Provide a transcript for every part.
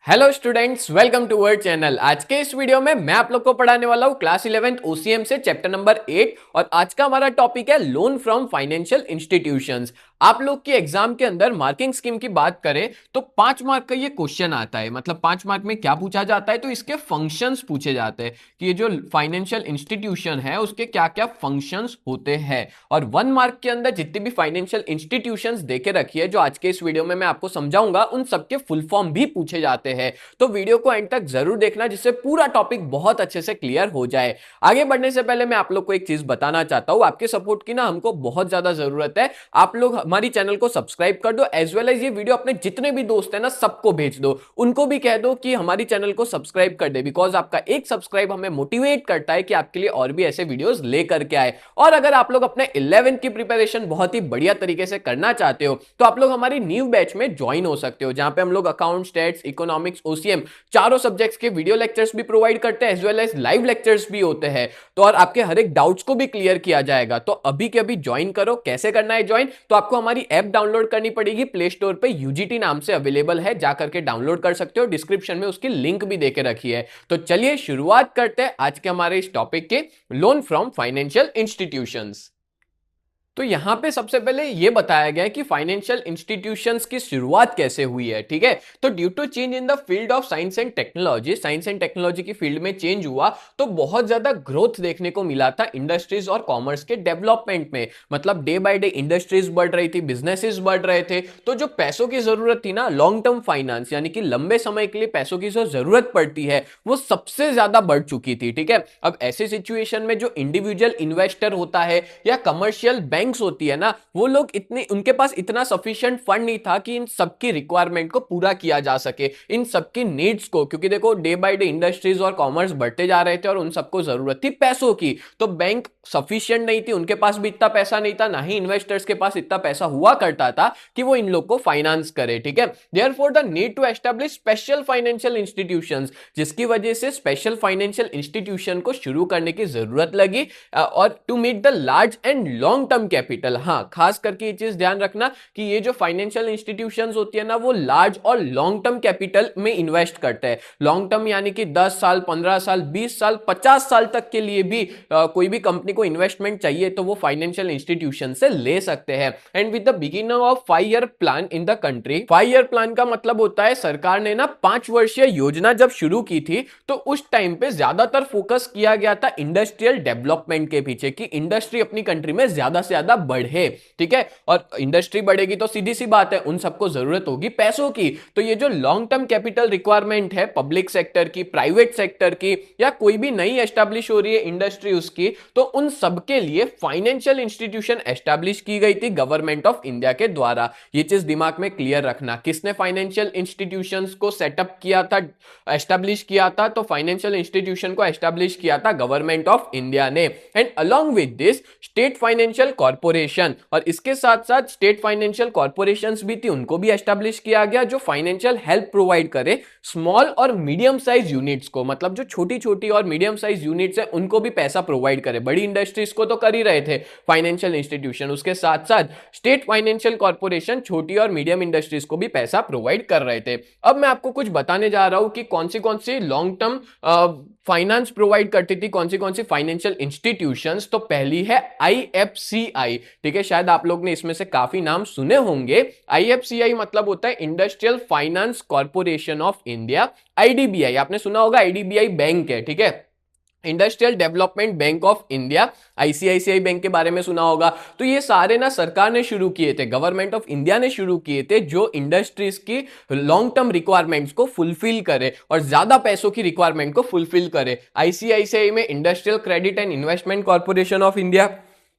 Hello students, welcome to our channel. आज के इस वीडियो में मैं आप लोग को पढ़ाने वाला हूं क्लास 11th ओसीएम से चैप्टर नंबर 8 और आज का हमारा टॉपिक है लोन फ्रॉम फाइनेंशियल इंस्टीट्यूशंस। आप लोग की एग्जाम के अंदर मार्किंग स्कीम की बात करें तो 5 मार्क का ये क्वेश्चन आता है। मतलब 5 मार्क में क्या पूछा जाता है, तो इसके फंक्शंस पूछे जाते हैं कि ये जो फाइनेंशियल इंस्टीट्यूशन है उसके क्या क्या फंक्शंस होते हैं। और 1 मार्क के अंदर जितनी भी फाइनेंशियल इंस्टीट्यूशंस देके रखी है जो आज के इस वीडियो में मैं आपको समझाऊंगा, उन सबके फुल फॉर्म भी पूछे जाते हैं। तो वीडियो को एंड तक जरूर देखना जिससे पूरा टॉपिक बहुत अच्छे से क्लियर हो जाए। आगे बढ़ने से पहले मैं आप लोग को एक चीज बताना चाहता हूं, आपके सपोर्ट की ना हमको बहुत ज्यादा जरूरत है। आप लोग हमारी चैनल को सब्सक्राइब कर दो, एज वेल एज ये वीडियो अपने जितने भी दोस्त हैं ना सबको भेज दो, उनको भी कह दो कि हमारी चैनल को सब्सक्राइब कर दे, बिकॉज आपका एक सब्सक्राइब हमें मोटिवेट करता है कि आपके लिए और भी ऐसे वीडियोस लेकर के आए। और अगर आप लोग अपने 11th की प्रिपरेशन बहुत ही बढ़िया तरीके से करना चाहते हो तो आप लोग हमारी न्यू बैच में ज्वाइन हो सकते हो, जहां पे हम लोग अकाउंट, स्टैट्स, इकोनॉमिक्स, ओसीएम चारों सब्जेक्ट्स के वीडियो लेक्चर्स भी प्रोवाइड करते हैं, as well as live lectures भी होते हैं। तो और आपके हर एक डाउट्स को भी क्लियर किया जाएगा। तो अभी के अभी ज्वाइन करो। कैसे करना है ज्वाइन? तो आपको हमारी ऐप डाउनलोड करनी पड़ेगी, प्ले स्टोर पे यूजीटी नाम से अवेलेबल है, जाकर के डाउनलोड कर सकते हो। डिस्क्रिप्शन में उसकी लिंक भी देके रखी है। तो चलिए शुरुआत करते हैं आज के हमारे इस टॉपिक के, लोन फ्रॉम फाइनेंशियल इंस्टीट्यूशंस। तो यहां पे सबसे पहले यह बताया गया है कि फाइनेंशियल इंस्टीट्यूशंस की शुरुआत कैसे हुई है। ठीक है, तो due to change in the field of science and technology, science and technology की फील्ड में चेंज हुआ तो बहुत ज्यादा ग्रोथ देखने को मिला था इंडस्ट्रीज और कॉमर्स के डेवलपमेंट में। मतलब डे बाय डे इंडस्ट्रीज बढ़ रही थी, बिजनेसेस बढ़ रहे थे, तो जो पैसों की जरूरत थी ना, लॉन्ग टर्म फाइनेंस यानी कि लंबे समय के लिए पैसों की जो जरूरत पड़ती है वो सबसे ज्यादा बढ़ चुकी थी। ठीक है, अब ऐसे सिचुएशन में जो इंडिविजुअल इन्वेस्टर होता है या कमर्शियल बैंक्स होती है ना, वो लोग इतने, उनके पास इतना सफिशिएंट फंड नहीं था कि इन सबकी रिक्वायरमेंट को पूरा किया जा सके, इन सबकी नीड्स को। क्योंकि देखो डे बाय डे इंडस्ट्रीज और कॉमर्स बढ़ते जा रहे थे और उन सबको जरूरत थी पैसों की। तो बैंक सफिशिएंट नहीं थी, उनके पास भी इतना पैसा नहीं था, ना ही इन्वेस्टर्स के पास इतना पैसा हुआ करता था कि वो इन लोग को फाइनेंस करे। ठीक है, therefore the need to establish special financial institutions, जिसकी वजह से स्पेशल फाइनेंशियल इंस्टीट्यूशन को शुरू करने की जरूरत लगी। और to meet the large and long term capital. हाँ, खास करके ये चीज ध्यान रखना कि ये जो फाइनेंशियल इंस्टीट्यूशंस होती है ना, वो लार्ज और लॉन्ग टर्म कैपिटल में इन्वेस्ट करते हैं। लॉन्ग टर्म यानी कि 10 साल, 15 साल, 20 साल, 50 साल तक के लिए भी कोई भी कंपनी को इन्वेस्टमेंट चाहिए तो वो फाइनेंशियल इंस्टीट्यूशन से ले सकते हैं। And with the beginning of 5 year plan in the country, 5 year plan का मतलब होता है सरकार ने ना 5 वर्षीय योजना जब शुरू की थी तो उस टाइम पे ज्यादातर फोकस किया गया था इंडस्ट्रियल डेवलपमेंट के पीछे, कि इंडस्ट्री अपनी कंट्री में ज्यादा से ज्यादा बढ़े। ठीक है, और इंडस्ट्री बढ़ेगी तो सीधी सी बात है उन सबको जरूरत होगी पैसों की। तो ये जो लॉन्ग टर्म कैपिटल रिक्वायरमेंट है पब्लिक सेक्टर की, प्राइवेट सेक्टर की, या कोई भी नई एस्टैब्लिश हो रही है इंडस्ट्री उसकी, तो उन सबके लिए फाइनेंशियल इंस्टीट्यूशन एस्टैब्लिश की गई थी गवर्नमेंट ऑफ इंडिया के द्वारा। ये चीज दिमाग में क्लियर रखना, किसने फाइनेंशियल इंस्टीट्यूशंस को सेटअप किया था, एस्टैब्लिश किया था? तो फाइनेंशियल इंस्टीट्यूशन को एस्टैब्लिश किया था गवर्नमेंट ऑफ इंडिया ने। And along with this state financial corporation, और इसके साथ साथ स्टेट फाइनेंशियल कॉर्पोरेशंस भी थी, उनको भी एस्टैब्लिश किया गया जो फाइनेंशियल हेल्प प्रोवाइड करे स्मॉल और मीडियम साइज यूनिट्स को। मतलब जो छोटी छोटी और मीडियम साइज यूनिट्स है उनको भी पैसा प्रोवाइड करे। बड़ी इंडस्ट्रीज को तो कर ही रहे थे फाइनेंशियल इंस्टीट्यूशन, उसके साथ साथ स्टेट फाइनेंशियल कॉर्पोरेशन छोटी और मीडियम इंडस्ट्रीज को भी पैसा प्रोवाइड कर रहे थे। अब मैं आपको कुछ बताने जा रहा हूं कि कौन सी लॉन्ग टर्म फाइनेंस प्रोवाइड करती थी, कौन सी फाइनेंशियल इंस्टीट्यूशंस। तो पहली है आईएफसीआई। ठीक है, शायद आप लोग ने इसमें से काफी नाम सुने होंगे। आईएफसीआई मतलब होता है industrial finance corporation of India. IDBI आपने सुना होगा, आईडीबीआई बैंक है। ठीक है, industrial development bank of India. ICICI bank के बारे में सुना होगा। तो ये सारे ना सरकार ने शुरू किए थे, गवर्नमेंट ऑफ इंडिया ने शुरू किए थे, जो इंडस्ट्रीज की लॉन्ग टर्म रिक्वायरमेंट्स को फुलफिल करे और ज्यादा पैसों की रिक्वायरमेंट को फुलफिल करे। आईसीआईसीआई में industrial credit and investment corporation of India,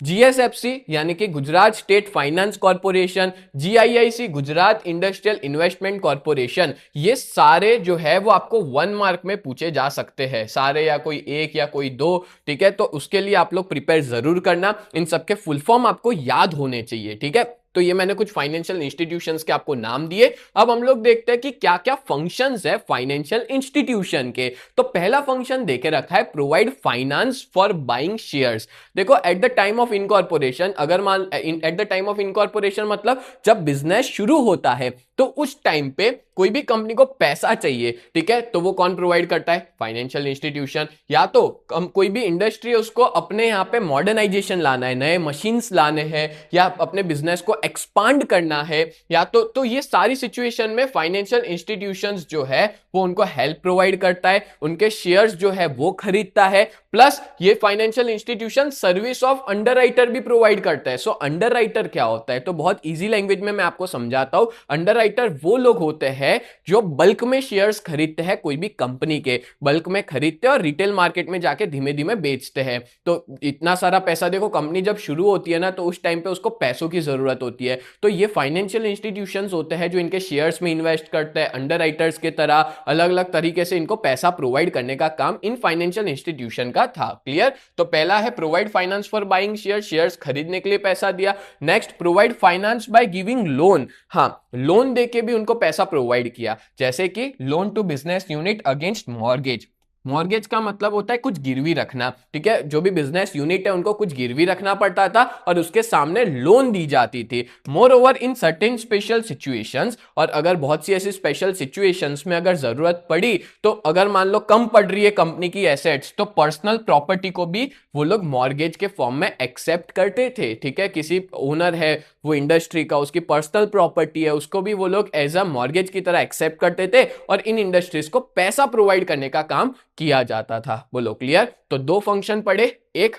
GSFC यानी कि Gujarat state finance corporation, GIIC Gujarat industrial investment corporation, ये सारे जो है वो आपको 1 मार्क में पूछे जा सकते हैं, सारे या कोई एक या कोई दो। ठीक है, तो उसके लिए आप लोग प्रिपेयर जरूर करना, इन सबके फुल फॉर्म आपको याद होने चाहिए। ठीक है, तो ये मैंने कुछ फाइनेंशियल इंस्टीट्यूशंस के आपको नाम दिए। अब हम लोग देखते हैं कि क्या क्या फंक्शंस है फाइनेंशियल इंस्टीट्यूशन के। तो पहला फंक्शन देके रखा है provide finance for buying shares. देखो at the time of incorporation, अगर मान at the time of incorporation मतलब जब बिजनेस शुरू होता है तो उस टाइम पे कोई भी कंपनी को पैसा चाहिए, ठीक है, तो वो कौन प्रोवाइड करता है? Financial institution. या तो कोई भी इंडस्ट्री है उसको अपने यहाँ पे मॉडर्नाइजेशन लाना है, नए मशीन्स लाने हैं, या अपने बिजनेस को एक्सपांड करना है, या तो ये सारी सिचुएशन में फाइनेंशियल इंस्टीट्यूशंस जो है वो उनको हेल्प प्रोवाइड करता है, उनके शेयर्स जो है वो खरीदता है, प्लस ये financial institution service of underwriter भी प्रोवाइड करता है। सो अंडरराइटर क्या होता है? तो बहुत इजी लैंग्वेज में मैं आपको समझाता हूं। अंडरराइटर वो लोग होते हैं जो बल्क में शेयर्स खरीदते हैं, कोई भी कंपनी के बल्क में खरीदते हैं और रिटेल मार्केट में जाके धीमे धीमे बेचते हैं। तो इतना सारा पैसा, देखो कंपनी जब शुरू होती है ना तो उस टाइम पे उसको पैसों की जरूरत होती है, तो ये फाइनेंशियल इंस्टीट्यूशंस होते हैं जो इनके शेयर्स में इन्वेस्ट करते हैं, अंडरराइटर्स के तरह अलग अलग तरीके से इनको पैसा प्रोवाइड करने का काम इन फाइनेंशियल इंस्टीट्यूशन का था। क्लियर? तो पहला है provide finance for buying share, shares खरीदने के लिए पैसा दिया। Next, provide finance by giving loan, हाँ लोन देके भी उनको पैसा प्रोवाइड किया, जैसे कि loan to business unit against mortgage. Mortgage का मतलब होता है कुछ गिरवी रखना, ठीक है, जो भी बिजनेस यूनिट है उनको कुछ गिरवी रखना पड़ता था और उसके सामने लोन दी जाती थी। More over in certain special situations, और अगर बहुत सी ऐसी स्पेशल सिचुएशंस में अगर जरूरत पड़ी, तो अगर मान लो कम पड़ रही है कंपनी की एसेट्स, तो पर्सनल प्रॉपर्टी को भी वो लोग मॉर्गेज के फॉर्म में एक्सेप्ट करते थे, ठीक है। किसी ओनर है वो इंडस्ट्री का, उसकी पर्सनल प्रॉपर्टी है, उसको भी वो लोग एज अ मॉर्गेज की तरह एक्सेप्ट करते थे और इन इंडस्ट्रीज को पैसा प्रोवाइड करने का काम किया जाता था। बोलो क्लियर? तो दो फंक्शन पड़े, एक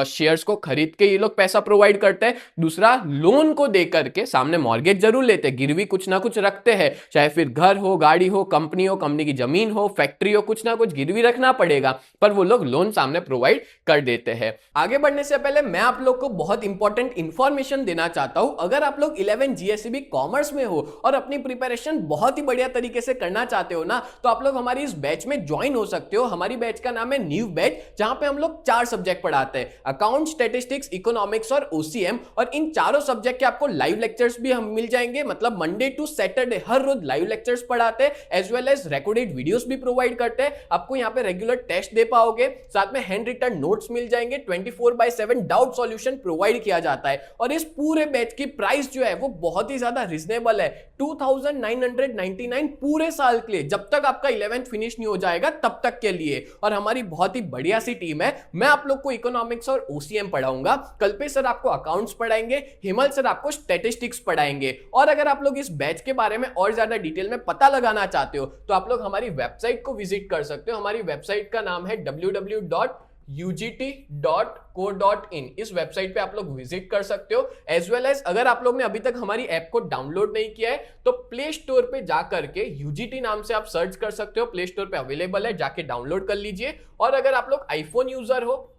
शेयर्स को खरीद के ये लोग पैसा प्रोवाइड करते हैं, दूसरा लोन को देकर के, सामने मॉर्गेज जरूर लेते, गिरवी कुछ ना कुछ रखते हैं, चाहे फिर घर हो, गाड़ी हो, कंपनी की जमीन हो, फैक्ट्री हो, कुछ ना कुछ गिरवी रखना पड़ेगा, पर वो लोग लोन सामने प्रोवाइड कर देते हैं। आगे बढ़ने से पहले मैं आप लोग को बहुत इंपॉर्टेंट इंफॉर्मेशन देना चाहता हूं। अगर आप लोग 11 जीएसईबी कॉमर्स में हो और अपनी प्रिपरेशन बहुत ही बढ़िया तरीके से करना चाहते हो ना, तो आप लोग हमारी इस बैच में ज्वाइन हो सकते हो। हमारी बैच का नाम है न्यू बैच, जहां पे हम लोग 4 सब्जेक्ट पढ़ाते हैं, अकाउंट, स्टैटिस्टिक्स, इकोनॉमिक्स और ओसीएम। और इन चारों सब्जेक्ट के आपको लाइव लेक्चर्स भी हम मिल जाएंगे, मतलब मंडे टू सैटरडे हर रोज लाइव लेक्चर्स पढ़ाते हैं, as well as recorded videos भी प्रोवाइड करते हैं। आपको यहां पे रेगुलर टेस्ट दे पाओगे, साथ में हैंड रिटन नोट्स मिल जाएंगे, 24/7 डाउट सॉल्यूशन प्रोवाइड किया जाता है। और इस पूरे बैच की प्राइस जो है वो बहुत ही ज्यादा रिजनेबल है, 2999 पूरे साल के लिए, जब तक आपका 11th फिनिश नहीं हो जाएगा तब तक के लिए। और हमारी बहुत ही बढ़िया सी टीम है। मैं आप लोग को इकोनॉमिक्स और ओसीएम पढ़ाऊंगा, कल्पेश सर आपको अकाउंट्स पढ़ाएंगे, हिमल सर आपको स्टैटिस्टिक्स पढ़ाएंगे। और अगर आप लोग इस बैच के बारे में और ज्यादा डिटेल में पता लगाना चाहते हो तो आप लोग हमारी वेबसाइट को विजिट कर सकते हो। हमारी वेबसाइट का नाम है www.ugt.co.in। इस वेबसाइट पे आप लोग विजिट कर सकते हो। एज वेल एज अगर आप लोग ने अभी तक हमारी ऐप को डाउनलोड नहीं किया है तो प्ले स्टोर पे जाकर के यूजीटी नाम से आप सर्च कर सकते हो, प्ले स्टोर पे अवेलेबल है, जाके डाउनलोड कर लीजिए। और अगर आप लोग आईफोन यूजर हो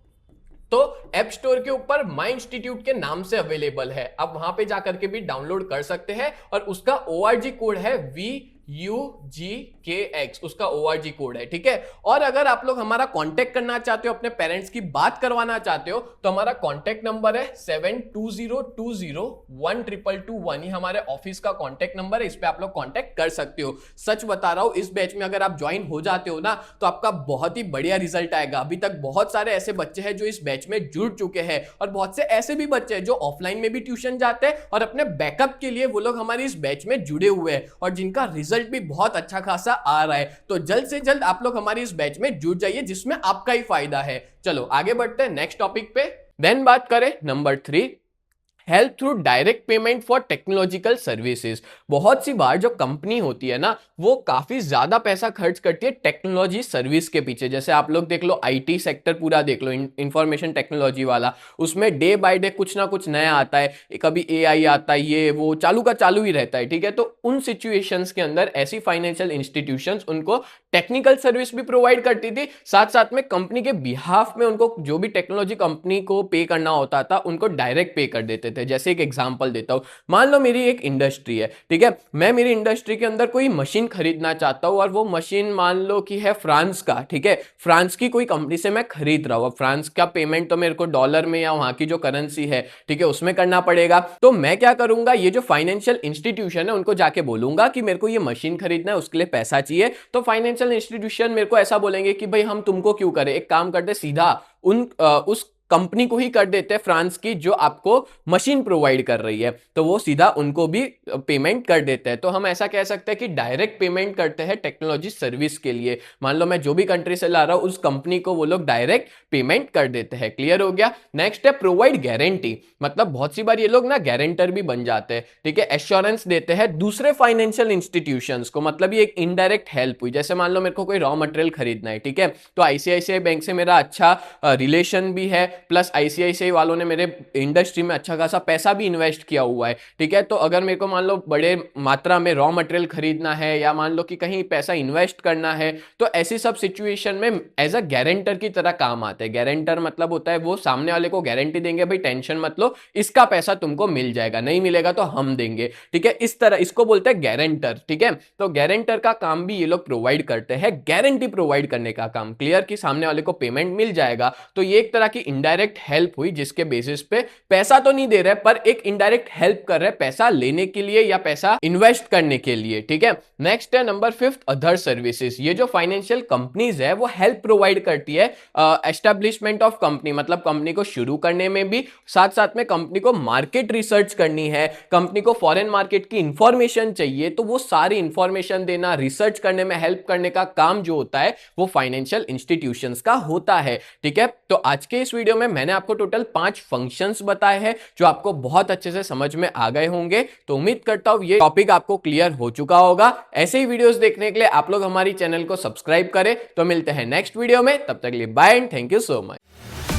तो ऐप स्टोर के ऊपर माई इंस्टीट्यूट के नाम से अवेलेबल है, आप वहां पे जाकर के भी डाउनलोड कर सकते हैं। और उसका ORG कोड है VUGKX, उसका ORG कोड है, ठीक है। और अगर आप लोग हमारा कांटेक्ट करना चाहते हो, अपने पेरेंट्स की बात करवाना चाहते हो, तो हमारा कांटेक्ट नंबर है 7202012221, ये हमारे ऑफिस का कांटेक्ट नंबर है, इस पे आप लोग कांटेक्ट कर सकते हो। सच बता रहा हूं, इस बैच में अगर आप ज्वाइन हो जाते हो ना तो आपका बहुत ही बढ़िया रिजल्ट आएगा। अभी तक बहुत सारे ऐसे बच्चे हैं जो इस बैच में जुड़ चुके हैं, और बहुत से ऐसे भी बच्चे हैं जो ऑफलाइन में भी ट्यूशन जाते हैं और अपने बैकअप के लिए वो लोग हमारी इस बैच में जुड़े हुए हैं, और जिनका रिजल्ट भी बहुत अच्छा खासा आ रहा है। तो जल्द से जल्द आप लोग हमारी इस बैच में जुड़ जाइए, जिसमें आपका ही फायदा है। चलो आगे बढ़ते हैं नेक्स्ट टॉपिक पे। देन बात करें number 3, help through direct payment for technological services. बहुत सी बार जो कंपनी होती है ना वो काफी ज्यादा पैसा खर्च करती है टेक्नोलॉजी सर्विस के पीछे। जैसे आप लोग देख लो, आईटी सेक्टर पूरा देख लो, इंफॉर्मेशन टेक्नोलॉजी वाला, उसमें डे बाय डे कुछ ना कुछ नया आता है, कभी एआई आता है, ये वो चालू का चालू ही रहता है, ठीक है। तो उन सिचुएशंस के अंदर ऐसी फाइनेंशियल इंस्टीट्यूशंस उनको टेक्निकल सर्विस भी प्रोवाइड करती थी, साथ साथ में कंपनी के बिहाफ में उनको जो भी टेक्नोलॉजी कंपनी को पे करना होता था उनको डायरेक्ट पे कर देते थे। जैसे एक एग्जांपल देता हूं, मान लो मेरी एक इंडस्ट्री है, ठीक है, मैं मेरी इंडस्ट्री के अंदर कोई मशीन खरीदना चाहता हूं, और वो मशीन मान लो कि है फ्रांस का, ठीक है, फ्रांस की कोई कंपनी से मैं खरीद रहा हूं। फ्रांस का पेमेंट तो मेरे को डॉलर में या वहां की जो करेंसी है, ठीक है, उसमें करना पड़ेगा। तो मैं क्या करूंगा, ये जो फाइनेंशियल इंस्टीट्यूशन है उनको जाके बोलूंगा कि मेरे को ये मशीन खरीदना है, उसके लिए पैसा चाहिए। तो फाइनेंशियल इंस्टीट्यूशन मेरे को ऐसा बोलेंगे कि भाई हम तुमको क्यों करें, एक काम करते, सीधा उस कंपनी को ही कर देते हैं फ्रांस की, जो आपको मशीन प्रोवाइड कर रही है, तो वो सीधा उनको भी पेमेंट कर देते हैं। तो हम ऐसा कह सकते हैं कि डायरेक्ट पेमेंट करते हैं टेक्नोलॉजी सर्विस के लिए। मान लो मैं जो भी कंट्री से ला रहा हूं उस कंपनी को वो लोग डायरेक्ट पेमेंट कर देते हैं। क्लियर हो गया। नेक्स्ट है प्रोवाइड गारंटी, मतलब बहुत सी बार ये लोग ना गारंटर भी बन जाते हैं, ठीक है, एश्योरेंस देते हैं दूसरे फाइनेंशियल इंस्टीट्यूशंस को, मतलब ये एक इनडायरेक्ट हेल्प हुई। जैसे मान लो मेरे को कोई रॉ मटेरियल खरीदना है, ठीक है, तो आईसीआईसीआई बैंक से मेरा अच्छा रिलेशन भी है, प्लस आईसीआईसीआई वालों ने मेरे इंडस्ट्री में अच्छा खासा पैसा भी इन्वेस्ट किया हुआ है, ठीक है। तो अगर मेरे को मान लो बड़े मात्रा में रॉ मटेरियल खरीदना है या मान लो कि कहीं पैसा इन्वेस्ट करना है, तो ऐसी सब सिचुएशन में एज अ गारंटर की तरह काम आते हैं। गारंटर मतलब होता है वो सामने वाले को गारंटी देंगे, भाई टेंशन मत लो, इसका पैसा तुमको मिल जाएगा, नहीं मिलेगा तो हम देंगे, ठीक है, इस तरह इसको बोलते हैं गारंटर, ठीक है। तो गारंटर का काम भी ये लोग प्रोवाइड करते हैं, गारंटी प्रोवाइड करने का काम। क्लियर कि सामने वाले को पेमेंट मिल जाएगा, तो ये एक तरह की इनडायरेक्ट हेल्प हुई, जिसके बेसिस पे पैसा तो नहीं दे रहे पर एक इनडायरेक्ट हेल्प कर रहे पैसा लेने के लिए या पैसा इन्वेस्ट करने के लिए, ठीक है। नेक्स्ट है नंबर 5 अदर सर्विसेज। ये जो फाइनेंशियल कंपनीज है वो हेल्प प्रोवाइड करती है एस्टेब्लिशमेंट ऑफ कंपनी, मतलब कंपनी को शुरू करने में भी, साथ साथ में कंपनी को मार्केट रिसर्च करनी है, कंपनी को फॉरेन मार्केट की इंफॉर्मेशन चाहिए, तो वो सारी इंफॉर्मेशन देना, रिसर्च करने में हेल्प करने का काम जो होता है वो फाइनेंशियल इंस्टीट्यूशंस का होता है, ठीक है। तो आज के इस वीडियो में मैंने आपको टोटल 5 फंक्शंस बताए हैं जो आपको बहुत अच्छे से समझ में आ गए होंगे। तो उम्मीद करता हूं ये टॉपिक आपको क्लियर हो चुका होगा। ऐसे ही वीडियोस देखने के लिए आप लोग हमारी चैनल को सब्सक्राइब करें। तो मिलते हैं नेक्स्ट वीडियो में, तब तक के लिए bye and thank you so much.